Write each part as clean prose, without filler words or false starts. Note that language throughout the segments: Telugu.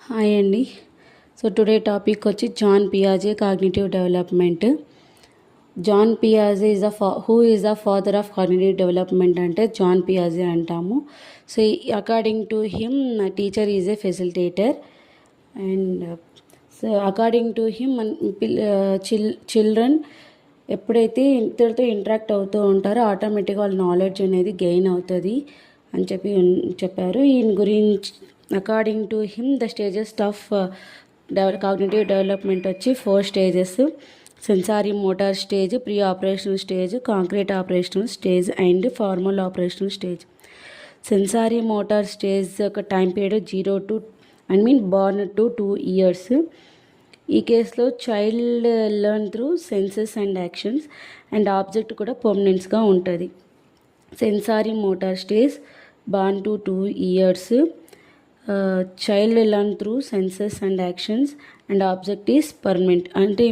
హాయ్ అండి. సో టుడే టాపిక్ వచ్చి జాన్ పియాజే కాగ్నిటివ్ డెవలప్మెంట్. జాన్ పియాజే who is the father of cognitive development అంటే జాన్ పియాజే అంటాము. So according to him teacher is a facilitator and so according to him children ఎప్పుడైతే ఇద్దరితో ఇంటరాక్ట్ అవుతూ ఉంటారో ఆటోమేటిక్గా వాళ్ళ నాలెడ్జ్ అనేది గెయిన్ అవుతుంది అని చెప్పారు. ఈయన గురించి according to him the stages of cognitive development వచ్చి 4 stages: sensory motor stage, pre operational stage, concrete operational stage and formal operational stage. Sensory motor stage ఒక time period 0 to born to 2 years. ఈ కేసులో child learn through senses and actions and object కూడా పర్మనెంట్స్గా ఉంటుంది. Sensory motor stage born to 2 years. Child learn through senses and actions and object is permanent. అంటే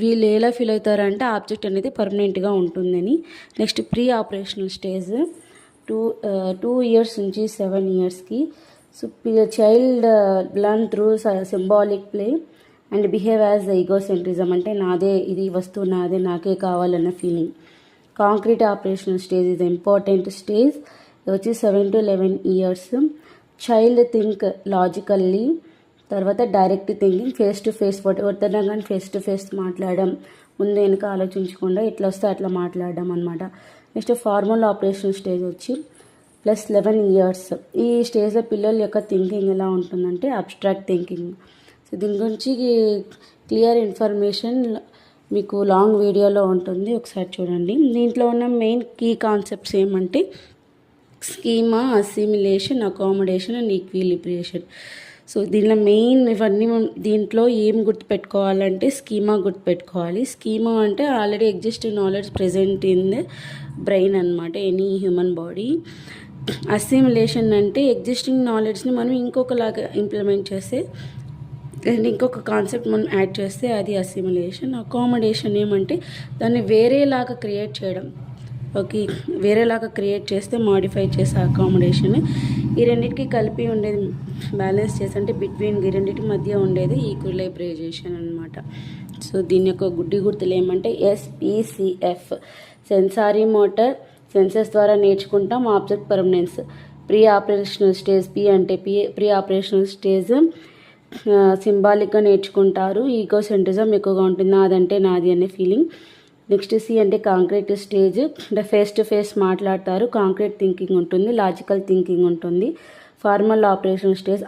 వీళ్ళు ఎలా ఫీల్ అవుతారంటే ఆబ్జెక్ట్ అనేది పర్మనెంట్గా ఉంటుందని. Next pre operational stage 2 years నుంచి 7 yearsకి. So child learn through symbolic play and behave as egocentrism, అంటే నాదే, ఇది వస్తువు నాదే, నాకే కావాలన్న ఫీలింగ్. కాంక్రీట్ ఆపరేషనల్ స్టేజ్ ఇది ఇంపార్టెంట్ స్టేజ్, ఇది వచ్చి 7 to 11 years. Child think logically, తర్వాత direct thinking, face to face వద్దన్నా కానీ ఫేస్ టు ఫేస్ మాట్లాడడం, ముందు వెనుక ఆలోచించకుండా ఎట్లా వస్తే అట్లా మాట్లాడడం అనమాట. నెక్స్ట్ ఫార్మల్ ఆపరేషనల్ స్టేజ్ వచ్చి +11 years. ఈ స్టేజ్లో పిల్లల యొక్క థింకింగ్ ఎలా ఉంటుందంటే అబ్స్ట్రాక్ట్ థింకింగ్. సో దీని గురించి క్లియర్ ఇన్ఫర్మేషన్ మీకు లాంగ్ వీడియోలో ఉంటుంది, ఒకసారి చూడండి. దీంట్లో ఉన్న మెయిన్ కీ కాన్సెప్ట్స్ ఏమంటే schema, assimilation, accommodation and equilibration. So దీనిలో మెయిన్ ఇవన్నీ దీంట్లో ఏం గుర్తుపెట్టుకోవాలంటే స్కీమా గుర్తుపెట్టుకోవాలి. స్కీమా అంటే already existing knowledge present in the brain అనమాట, ఎనీ హ్యూమన్ బాడీ. అసిమిలేషన్ అంటే ఎగ్జిస్టింగ్ నాలెడ్జ్ని మనం ఇంకొకలాగా ఇంప్లిమెంట్ చేస్తే అండ్ ఇంకొక కాన్సెప్ట్ మనం యాడ్ చేస్తే అది అసిమిలేషన్. అకామిడేషన్ ఏమంటే దాన్ని వేరేలాగా క్రియేట్ చేయడం, ఓకే, వేరేలాగా క్రియేట్ చేస్తే మాడిఫై చేసే అకామిడేషన్. ఈ రెండింటికి కలిపి ఉండేది బ్యాలెన్స్ చేసి, అంటే బిట్వీన్ ఈ రెండింటి మధ్య ఉండేది ఈక్విలైబ్రైజేషన్ అనమాట. సో దీని యొక్క గుర్తులు ఏమంటే SPCF. సెన్సారీ మోటార్, సెన్సెస్ ద్వారా నేర్చుకుంటాం, object permanence. Pre operational stage, P అంటే ప్రీ ఆపరేషనల్ స్టేజ్ సింబాలిక్గా నేర్చుకుంటారు, ఈగోసెంట్రిజం ఎక్కువగా ఉంటుంది, నాదంటే నాది అనే ఫీలింగ్. నెక్స్ట్ C అంటే కాంక్రీట్ స్టేజ్, అంటే ఫేస్ టు ఫేస్ మాట్లాడతారు, కాంక్రీట్ థింకింగ్ ఉంటుంది, లాజికల్ థింకింగ్ ఉంటుంది. Formal operation stage